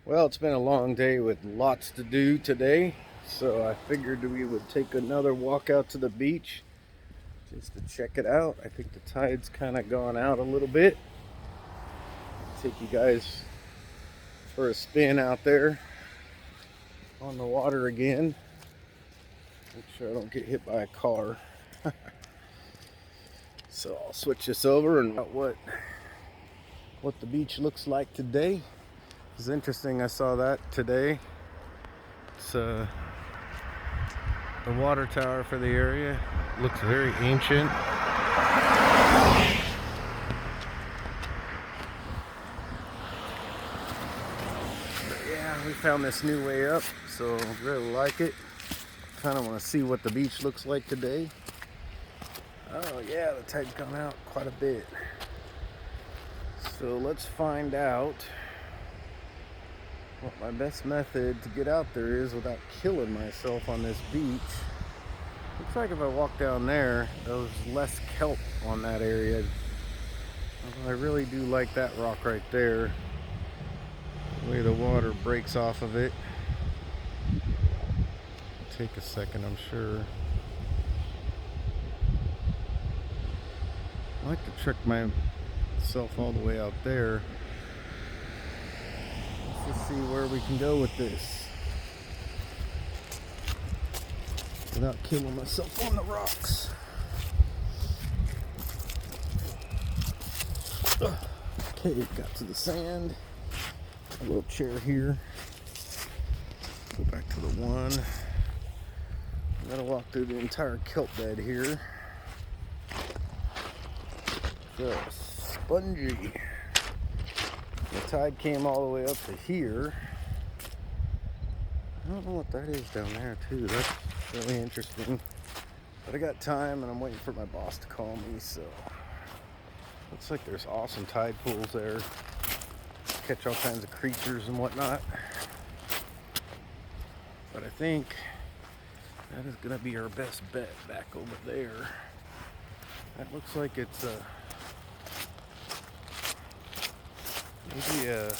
Well, it's been a long day with lots to do today, so I figured we would take another walk out to the beach just to check it out. I think the tide's kind of gone out a little bit. Take you guys for a spin out there on the water again. Make sure I don't get hit by a car. So I'll switch this over and what the beach looks like today. It's interesting, I saw that today. It's the water tower for the area. Looks very ancient. But yeah, we found this new way up, so really like it. Kind of want to see what the beach looks like today. Oh yeah, the tide's gone out quite a bit. So let's find out what my best method to get out there is without killing myself on this beach. Looks like if I walk down there, there's less kelp on that area. Although I really do like that rock right there. The way the water breaks off of it. Take a second, I'm sure. I like to trick myself all the way out there. Let's just see where we can go with this without killing myself on the rocks. Okay, got to the sand. A little chair here. Go back to the one. I'm gonna walk through the entire kelp bed here. Just spongy. The tide came all the way up to here. I don't know what that is down there too. That's really interesting. But I got time and I'm waiting for my boss to call me, so looks like there's awesome tide pools there. Catch all kinds of creatures and whatnot. But I think that is gonna be our best bet back over there. That looks like it's maybe a